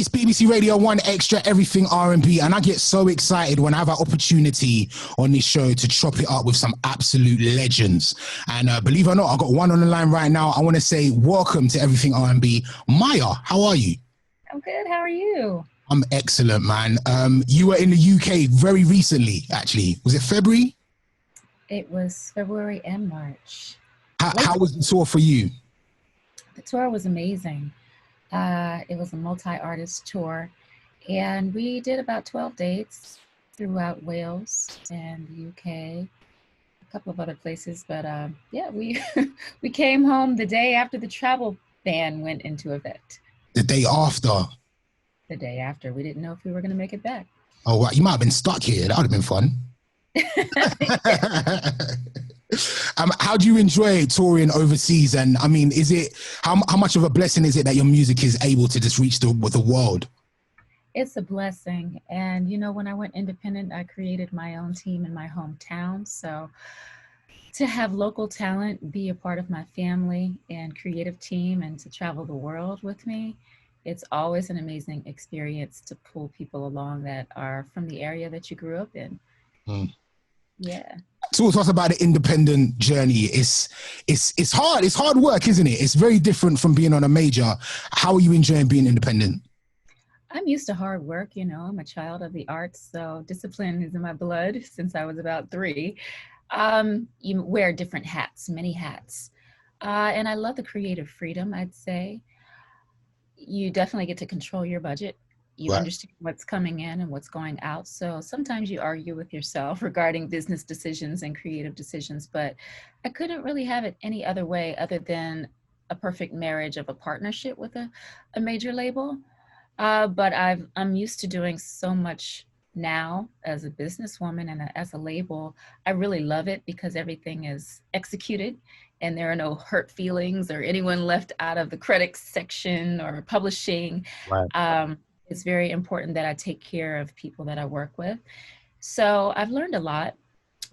It's BBC Radio 1 Extra, everything R&B, and I get so excited when I have an opportunity on this show to chop it up with some absolute legends. And believe it or not, I've got one on the line right now. I want to say welcome to Everything R&B. Mya, how are you? I'm good. How are you? I'm excellent, man. You were in the UK very recently, actually. Was it February? It was February and March. How was the tour for you? The tour was amazing. It was a multi-artist tour, and we did about 12 dates throughout Wales and the UK, a couple of other places. But yeah, we we came home the day after the travel ban went into effect. The day after? The day after. We didn't know if we were going to make it back. Oh, wow. You might have been stuck here. That would have been fun. How do you enjoy touring overseas? And I mean, is it how much of a blessing is it that your music is able to just reach the world? It's a blessing. And you know, when I went independent, I created my own team in my hometown. So to have local talent be a part of my family and creative team and to travel the world with me, it's always an amazing experience to pull people along that are from the area that you grew up in. Yeah. Talk to us about the independent journey. It's hard. It's hard work, isn't it? It's very different from being on a major. How are you enjoying being independent? I'm used to hard work. You know, I'm a child of the arts, so discipline is in my blood since I was about 3. You wear different hats, many hats. And I love the creative freedom, I'd say. You definitely get to control your budget. You understand what's coming in and what's going out. So sometimes you argue with yourself regarding business decisions and creative decisions, but I couldn't really have it any other way other than a perfect marriage of a partnership with a major label. But I'm used to doing so much now as a businesswoman and as a label. I really love it because everything is executed and there are no hurt feelings or anyone left out of the critics section or publishing. Right. It's very important that I take care of people that I work with. So I've learned a lot,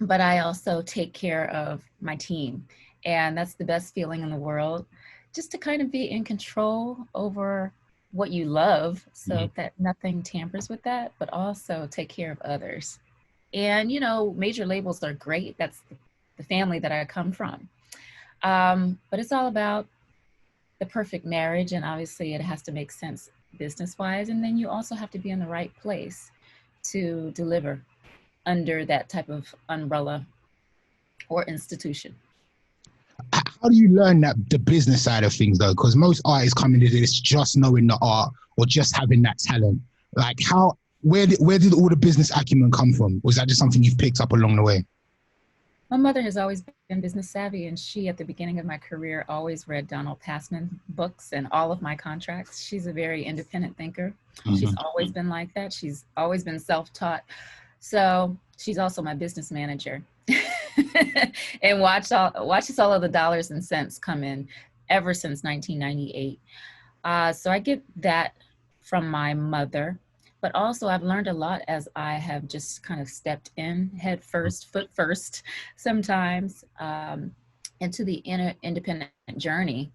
but I also take care of my team. And that's the best feeling in the world, just to kind of be in control over what you love so that nothing tampers with that, but also take care of others. And, you know, major labels are great. That's the family that I come from. But it's all about the perfect marriage. And obviously it has to make sense business-wise, and then you also have to be in the right place to deliver under that type of umbrella or institution. How do you learn the business side of things though? Because most artists come into this just knowing the art or just having that talent. Like where did all the business acumen come from? Was that just something you've picked up along the way? My mother has always been business savvy, and she, at the beginning of my career, always read Donald Passman books and all of my contracts. She's a very independent thinker. She's always been like that. She's always been self-taught. So she's also my business manager and watches all of the dollars and cents come in ever since 1998. So I get that from my mother. But also I've learned a lot as I have just kind of stepped in head first, foot first, sometimes into the independent journey.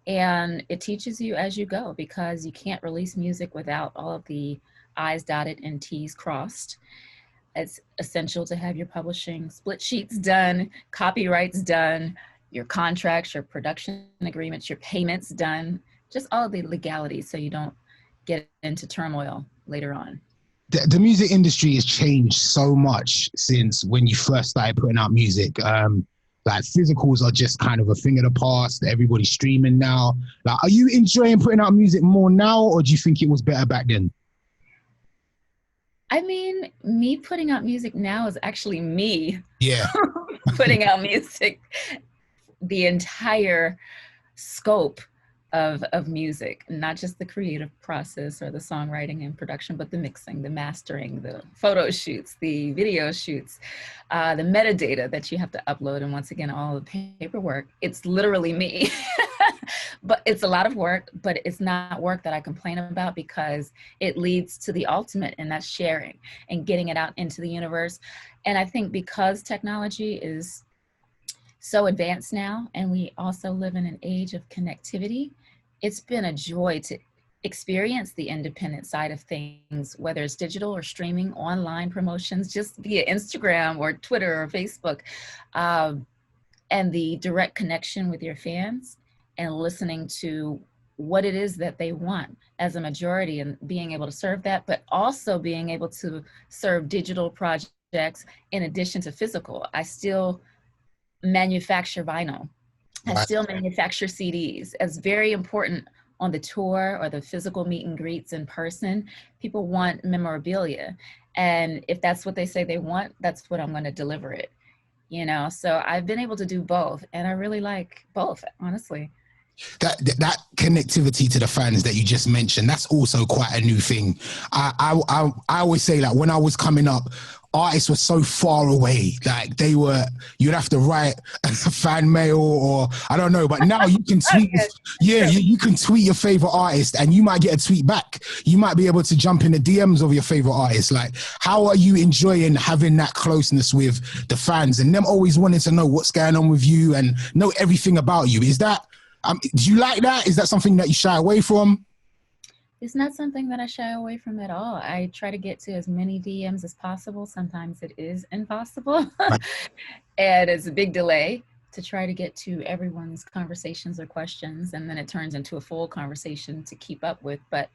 And it teaches you as you go, because you can't release music without all of the I's dotted and T's crossed. It's essential to have your publishing split sheets done, copyrights done, your contracts, your production agreements, your payments done, just all of the legalities so you don't get into turmoil later on. The music industry has changed so much since when you first started putting out music. Like physicals are just kind of a thing of the past. Everybody's streaming now. Like, are you enjoying putting out music more now, or do you think it was better back then? I mean, me putting out music now is actually me putting out music. The entire scope of music, not just the creative process or the songwriting and production, but the mixing, the mastering, the photo shoots, the video shoots, the metadata that you have to upload, and once again, all the paperwork. It's literally me. But it's a lot of work, but it's not work that I complain about, because it leads to the ultimate, and that's sharing and getting it out into the universe. And I think because technology is so advanced now, and we also live in an age of connectivity, it's been a joy to experience the independent side of things, whether it's digital or streaming, online promotions, just via Instagram or Twitter or Facebook, and the direct connection with your fans and listening to what it is that they want as a majority and being able to serve that, but also being able to serve digital projects in addition to physical. I still manufacture vinyl. I still manufacture CDs. It's very important on the tour or the physical meet and greets in person. People want memorabilia. And if that's what they say they want, that's what I'm going to deliver it. You know, so I've been able to do both, and I really like both, honestly. That connectivity to the fans that you just mentioned, that's also quite a new thing. I always say, like, when I was coming up, artists were so far away. Like, you'd have to write a fan mail, or I don't know, but now you can tweet. You can tweet your favorite artist and you might get a tweet back. You might be able to jump in the DMs of your favorite artist. Like, how are you enjoying having that closeness with the fans and them always wanting to know what's going on with you and know everything about you? Is that, do you like that? Is that something that you shy away from? It's not something that I shy away from at all. I try to get to as many DMs as possible. Sometimes it is impossible. And it's a big delay to try to get to everyone's conversations or questions. And then it turns into a full conversation to keep up with. But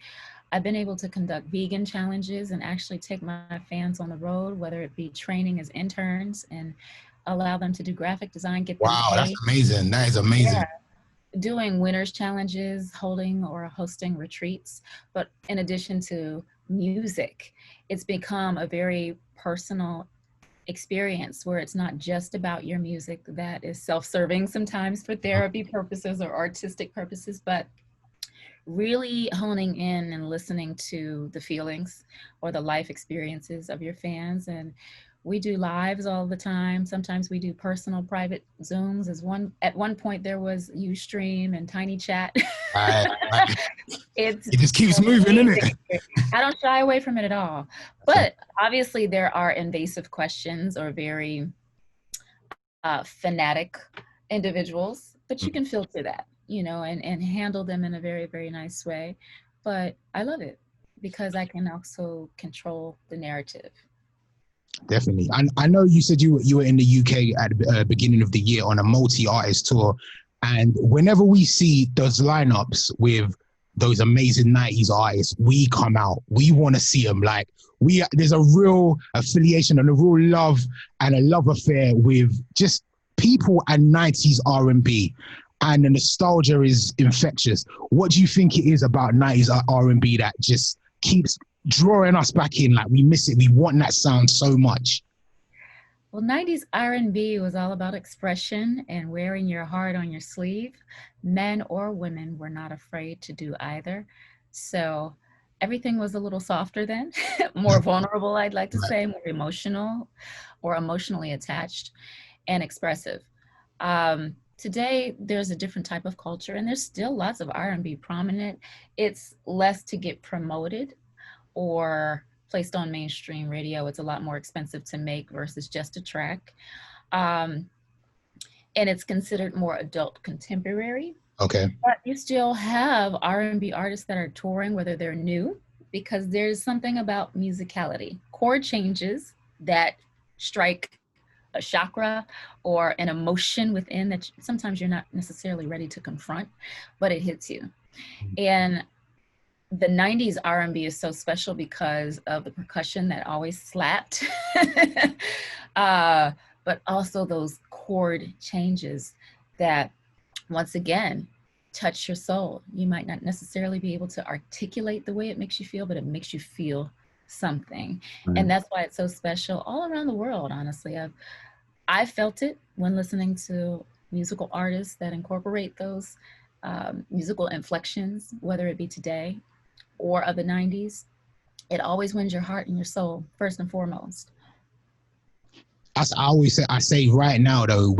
I've been able to conduct vegan challenges and actually take my fans on the road, whether it be training as interns and allow them to do graphic design, get them paid. That's amazing. That is amazing. Yeah. Doing winners challenges, holding or hosting retreats. But in addition to music, it's become a very personal experience where it's not just about your music that is self-serving sometimes for therapy purposes or artistic purposes, but really honing in and listening to the feelings or the life experiences of your fans. And we do lives all the time. Sometimes we do personal private Zooms. At one point there was Ustream and Tiny Chat. It just keeps moving, isn't it? I don't shy away from it at all. But obviously there are invasive questions or very fanatic individuals, but you can filter that, you know, and handle them in a very, very nice way. But I love it because I can also control the narrative. Definitely. I know you said you were in the UK at the beginning of the year on a multi-artist tour. And whenever we see those lineups with those amazing 90s artists, we come out. We want to see them. Like, there's a real affiliation and a real love and a love affair with just people and 90s R&B. And the nostalgia is infectious. What do you think it is about 90s R&B that just keeps drawing us back in? Like, we miss it. We want that sound so much. Well, 90s R&B was all about expression and wearing your heart on your sleeve. Men or women were not afraid to do either. So everything was a little softer then, more vulnerable, I'd like to say, more emotional or emotionally attached and expressive. Today, there's a different type of culture and there's still lots of R&B prominent. It's less to get promoted or placed on mainstream radio. It's a lot more expensive to make versus just a track. And it's considered more adult contemporary. Okay. But you still have R&B artists that are touring, whether they're new, because there's something about musicality, chord changes that strike a chakra or an emotion within that sometimes you're not necessarily ready to confront, but it hits you. And the 90s R&B is so special because of the percussion that always slapped, but also those chord changes that, once again, touch your soul. You might not necessarily be able to articulate the way it makes you feel, but it makes you feel something. And that's why it's so special all around the world, honestly. I've felt it when listening to musical artists that incorporate those musical inflections, whether it be today or of the 90s. It always wins your heart and your soul, first and foremost. As I always say, right now, though,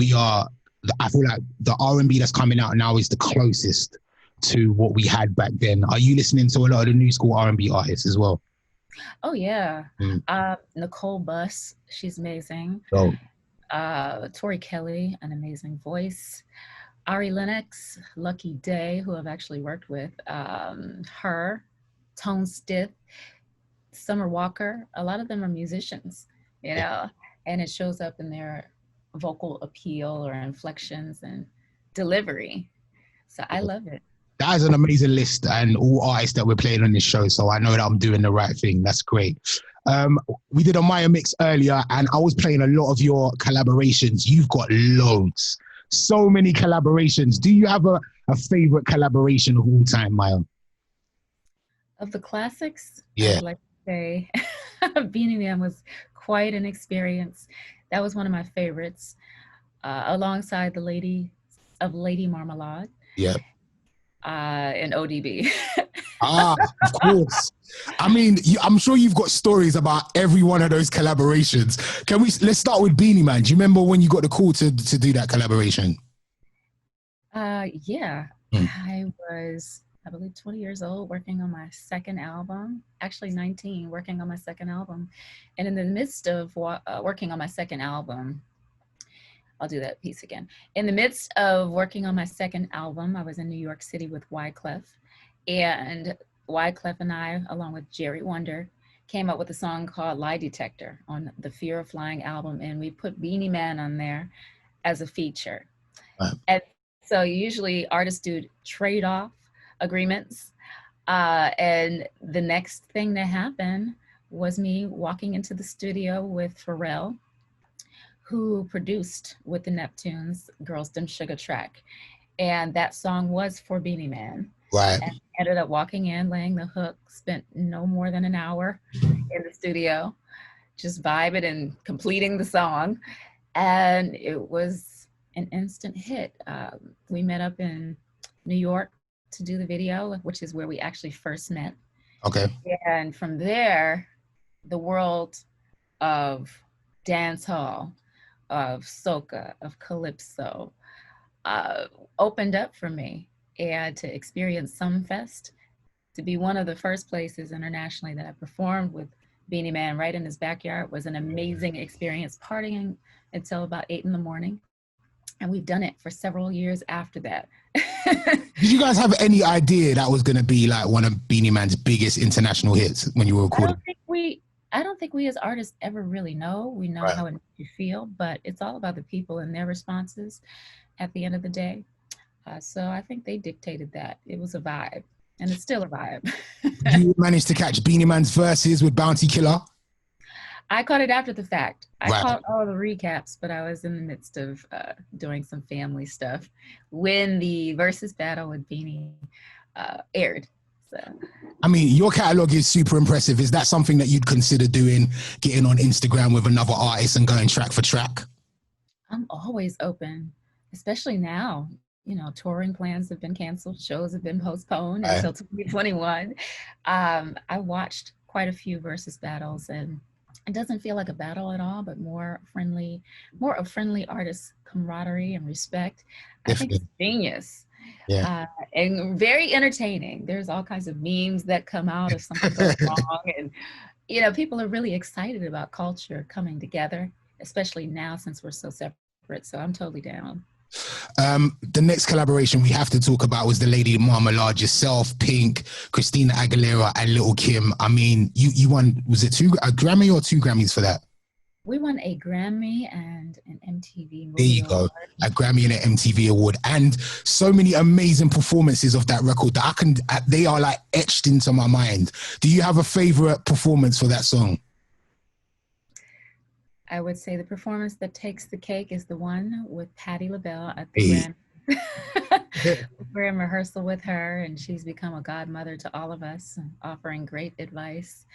I feel like the R&B that's coming out now is the closest to what we had back then. Are you listening to a lot of the new school R&B artists as well? Oh, yeah. Nicole Buss, she's amazing. Tori Kelly, an amazing voice. Ari Lennox, Lucky Day, who I've actually worked with, her, Tone Stith, Summer Walker. A lot of them are musicians, you Yeah. know, and it shows up in their vocal appeal or inflections and delivery. So I love it. That is an amazing list and all artists that we're playing on this show. So I know that I'm doing the right thing. That's great. We did a Mya Mix earlier and I was playing a lot of your collaborations. You've got loads, so many collaborations. Do you have a favorite collaboration of all time, Mya? Of the classics, I Yeah. would like to say Beanie Man was quite an experience. That was one of my favorites, alongside the Lady of Lady Marmalade Yeah. and ODB. Ah, of course. I mean, I'm sure you've got stories about every one of those collaborations. Let's start with Beanie Man. Do you remember when you got the call to do that collaboration? Yeah, I was, I believe, 20 years old working on my second album, actually 19, working on my second album. And in the midst of working on my second album, I'll do that piece again. In the midst of working on my second album, I was in New York City with Wyclef. And Wyclef and I, along with Jerry Wonder, came up with a song called Lie Detector on the Fear of Flying album. And we put Beanie Man on there as a feature. And so usually artists do trade-off agreements. And the next thing that happened was me walking into the studio with Pharrell, who produced with the Neptunes Girls Dem Sugar track. And that song was for Beanie Man. Right. And ended up walking in, laying the hook, spent no more than an hour in the studio, just vibing and completing the song. And it was an instant hit. We met up in New York to do the video, which is where we actually first met. Okay. And from there, the world of dance hall, of soca, of calypso, opened up for me. And to experience Sumfest, to be one of the first places internationally that I performed with Beanie Man right in his backyard was an amazing experience, partying until about 8 in the morning. And we've done it for several years after that. Did you guys have any idea that was going to be like one of Beanie Man's biggest international hits when you were recording? I don't think we as artists ever really know. We know Right. how it makes you feel, but it's all about the people and their responses at the end of the day. So I think they dictated that. It was a vibe, and it's still a vibe. You managed to catch Beanie Man's verses with Bounty Killer? I caught it after the fact. I Right. caught all the recaps, but I was in the midst of doing some family stuff when the Verzuz battle with Beanie aired. So, I mean, your catalog is super impressive. Is that something that you'd consider doing, getting on Instagram with another artist and going track for track? I'm always open, especially now. You know, touring plans have been canceled, shows have been postponed until 2021. I watched quite a few Verzuz battles, and it doesn't feel like a battle at all, but more of friendly artist camaraderie and respect. I think it's genius. Yeah. And very entertaining. There's all kinds of memes that come out if something goes wrong, and you know, people are really excited about culture coming together, especially now since we're so separate. So I'm totally down. The next collaboration we have to talk about was the Lady Marmalade, yourself, Pink, Christina Aguilera, and Little Kim. I mean, you won, was it a Grammy or 2 Grammys for that? We won a Grammy and an MTV There you go, a Grammy and an MTV award, and so many amazing performances of that record that they are like etched into my mind. Do you have a favorite performance for that song? I would say the performance that takes the cake is the one with Patti LaBelle at the Grammy. We're in rehearsal with her, and she's become a godmother to all of us, offering great advice.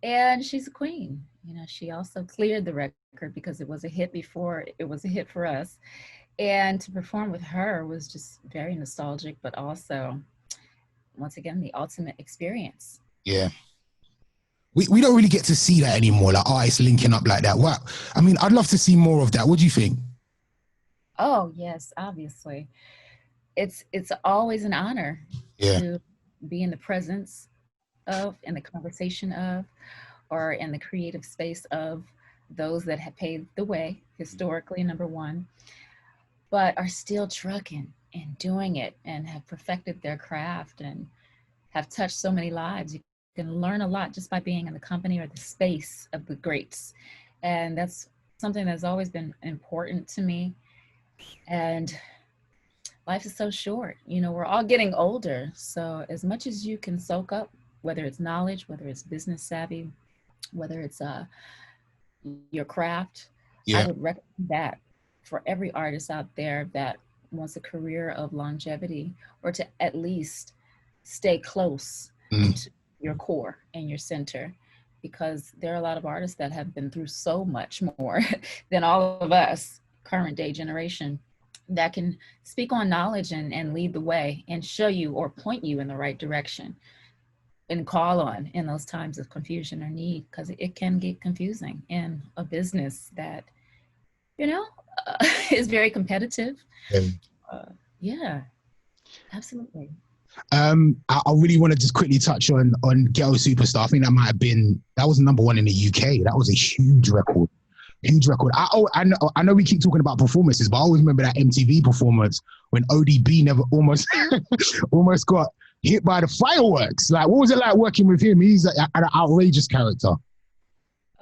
And she's a queen. You know, she also cleared the record because it was a hit before it was a hit for us. And to perform with her was just very nostalgic, but also, once again, the ultimate experience. Yeah. We don't really get to see that anymore, like artists linking up like that. Wow. I mean, I'd love to see more of that. What do you think? Oh, yes, obviously. It's always an honor to be in the presence of, in the conversation of, or in the creative space of those that have paved the way historically, number one. but are still trucking and doing it and have perfected their craft and have touched so many lives. You can learn a lot just by being in the company or the space of the greats. And that's something that's always been important to me. And life is so short. You know, we're all getting older. So as much as you can soak up, whether it's knowledge, whether it's business savvy, whether it's your craft, I Yeah. would recommend that for every artist out there that wants a career of longevity, or to at least stay close Mm. to your core and your center, because there are a lot of artists that have been through so much more than all of us, current day generation, that can speak on knowledge and lead the way and show you or point you in the right direction and call on in those times of confusion or need, because it can get confusing in a business that, you know, is very competitive. Yeah. Yeah, absolutely. I really want to just quickly touch on Ghetto Superstar. I think that was number one in the UK. That was a huge record. Huge record. I know we keep talking about performances, but I always remember that MTV performance when ODB never almost almost got hit by the fireworks. Like, what was it like working with him? He's an outrageous character.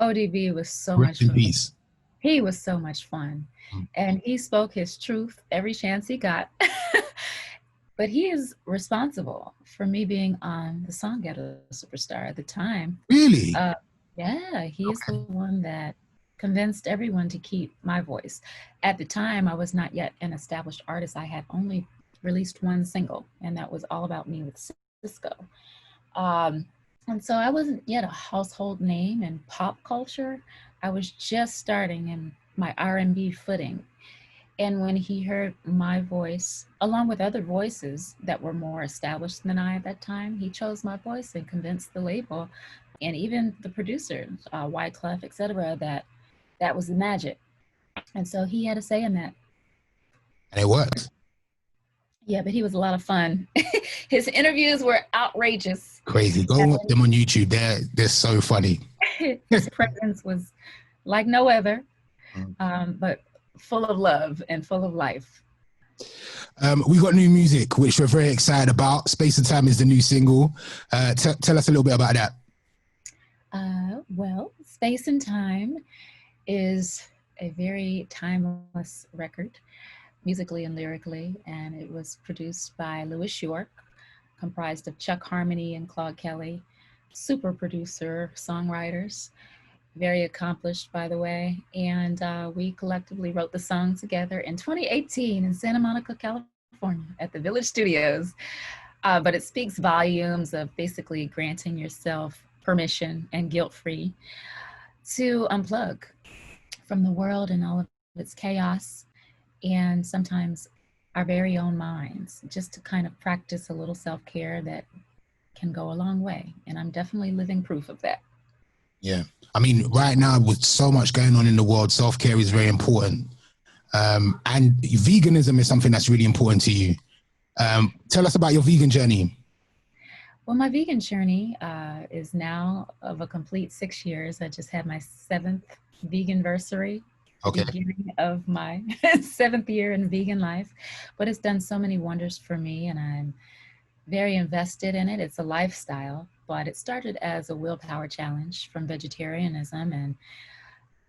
ODB was so Rest much in fun. peace. He was so much fun. And he spoke his truth every chance he got. But he is responsible for me being on the song Ghetto Superstar at the time. Really? Yeah, he is the one that convinced everyone to keep my voice. At the time, I was not yet an established artist. I had only released one single, and that was All About Me with Cisco. And so I wasn't yet a household name in pop culture. I was just starting in my R&B footing. And when he heard my voice, along with other voices that were more established than I at that time, he chose my voice and convinced the label and even the producer, Wyclef, etc., that that was the magic. And so he had a say in that. And it worked. Yeah, but he was a lot of fun. His interviews were outrageous. Crazy. Go watch them on YouTube. They're so funny. His presence was like no other, but full of love and full of life. We got new music, which we're very excited about. Space and Time is the new single. Tell us a little bit about that. Well, Space and Time is a very timeless record, musically and lyrically, and it was produced by Louis York, comprised of Chuck Harmony and Claude Kelly, super producer, songwriters, very accomplished, by the way. And we collectively wrote the song together in 2018 in Santa Monica, California at the Village Studios. But it speaks volumes of basically granting yourself permission and guilt-free to unplug from the world and all of its chaos, and sometimes our very own minds, just to kind of practice a little self-care that can go a long way. And I'm definitely living proof of that. Yeah. I mean, right now with so much going on in the world, self-care is very important. And veganism is something that's really important to you. Tell us about your vegan journey. Well, my vegan journey is now of a complete 6 years. I just had my 7th veganversary. Okay. Beginning of my 7th year in vegan life, but it's done so many wonders for me, and I'm very invested in it. It's a lifestyle, but it started as a willpower challenge from vegetarianism and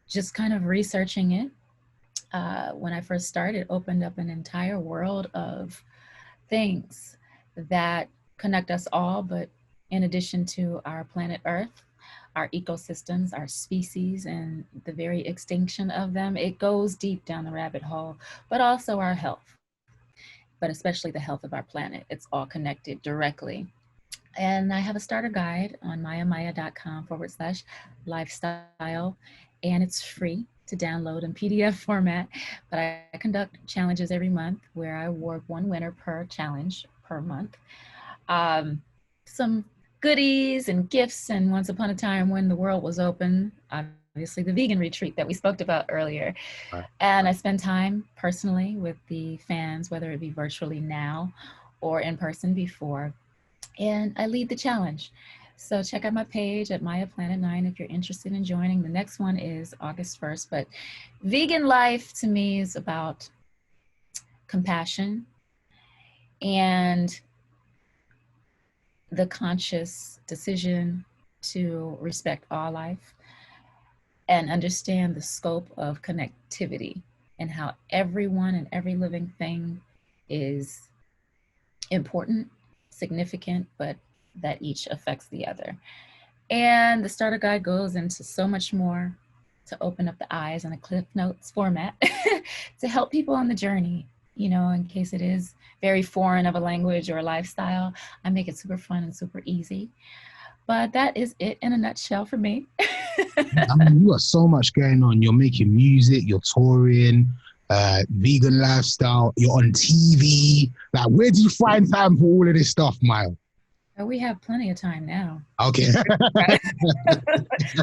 just kind of researching it. When I first started, opened up an entire world of things that connect us all, but in addition to our planet Earth, our ecosystems, our species, and the very extinction of them, it goes deep down the rabbit hole, but also our health, but especially the health of our planet. It's all connected directly. And I have a starter guide on myamaya.com/lifestyle, and it's free to download in PDF format. But I conduct challenges every month where I award one winner per challenge per month. Some goodies and gifts, and once upon a time when the world was open, obviously the vegan retreat that we spoke about earlier. Right. And I spend time personally with the fans, whether it be virtually now or in person before, and I lead the challenge. So check out my page at Maya Planet 9 if you're interested in joining. The next one is August 1st, but vegan life to me is about compassion, and the conscious decision to respect all life and understand the scope of connectivity and how everyone and every living thing is important, significant, but that each affects the other. And the starter guide goes into so much more to open up the eyes in a Cliff Notes format to help people on the journey, you know, in case it is very foreign of a language or a lifestyle. I make it super fun and super easy. But that is it in a nutshell for me. I mean, you got so much going on. You're making music, you're touring, vegan lifestyle, you're on TV. Like, where do you find time for all of this stuff, Mya? We have plenty of time now. Okay.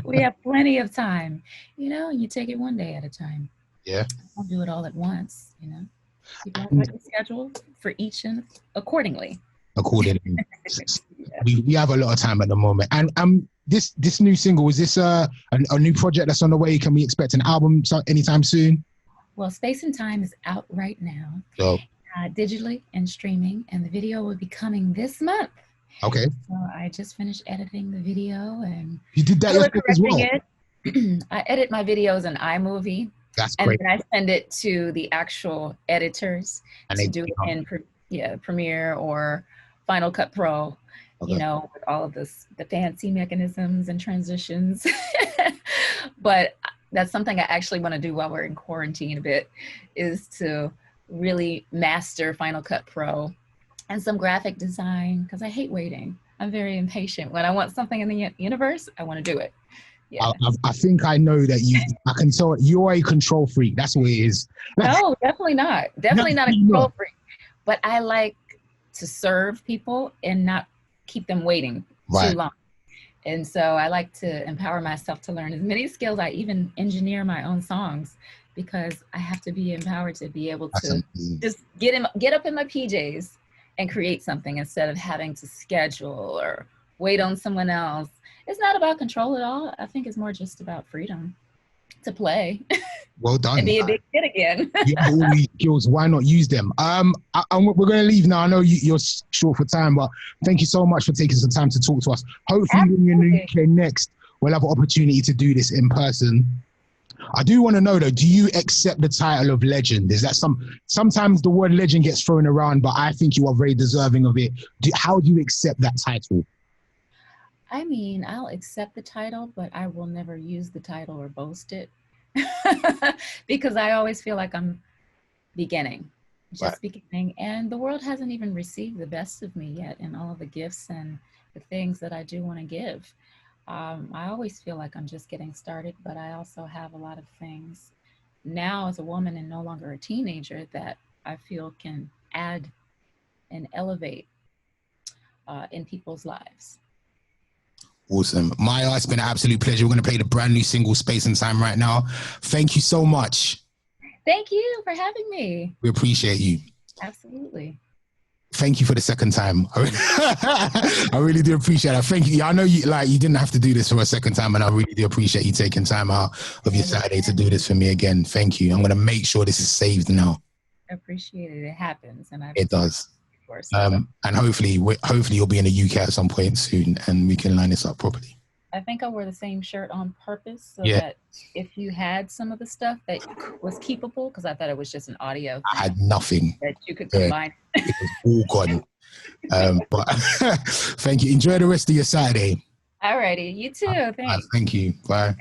We have plenty of time. You know, you take it one day at a time. Yeah. Don't do it all at once, you know. You got your schedule for each and accordingly. Accordingly. We have a lot of time at the moment. And this new single, is this a new project that's on the way? Can we expect an album anytime soon? Well, Space and Time is out right now, digitally and streaming, and the video will be coming this month. Okay. So I just finished editing the video, and you did that yourself as well. I edit my videos in iMovie. That's great. And then I send it to the actual editors to do it in Premiere or Final Cut Pro. Okay. You know, with all of the fancy mechanisms and transitions. But that's something I actually want to do while we're in quarantine a bit, is to really master Final Cut Pro and some graphic design, because I hate waiting. I'm very impatient. When I want something in the universe, I want to do it. Yeah. I think I know that I can tell you're a control freak. That's what it is. No, definitely not. Definitely not a control freak. But I like to serve people and not keep them waiting too long. And so I like to empower myself to learn as many skills. I even engineer my own songs because I have to be empowered to be able to just get up in my PJs and create something instead of having to schedule or wait on someone else. It's not about control at all. I think it's more just about freedom to play. Well done. And be a big kid again. You have all these skills. Why not use them? We're going to leave now. I know you're short for time, but thank you so much for taking some time to talk to us. Hopefully when you're in the UK next, we'll have an opportunity to do this in person. I do want to know though, do you accept the title of legend? Is that sometimes the word legend gets thrown around, but I think you are very deserving of it. How do you accept that title? I mean, I'll accept the title, but I will never use the title or boast it because I always feel like I'm beginning, beginning. And the world hasn't even received the best of me yet and all of the gifts and the things that I do want to give. I always feel like I'm just getting started, but I also have a lot of things now as a woman and no longer a teenager that I feel can add and elevate in people's lives. Awesome. Mya, it's been an absolute pleasure. We're going to play the brand new single Space and Time right now. Thank you so much. Thank you for having me. We appreciate you. Absolutely. Thank you for the second time. I really do appreciate it. Thank you. I know you didn't have to do this for a second time, and I really do appreciate you taking time out of your Saturday to do this for me again. Thank you. I'm going to make sure this is saved now. I appreciate it. It happens. And it does. And hopefully you'll be in the UK at some point soon and we can line this up properly. I think I wore the same shirt on purpose so that if you had some of the stuff that was keepable, because I thought it was just an audio thing, I had nothing that you could combine. It was all gone. But thank you. Enjoy the rest of your Saturday. All righty. You too. Thanks. Thank you. Bye.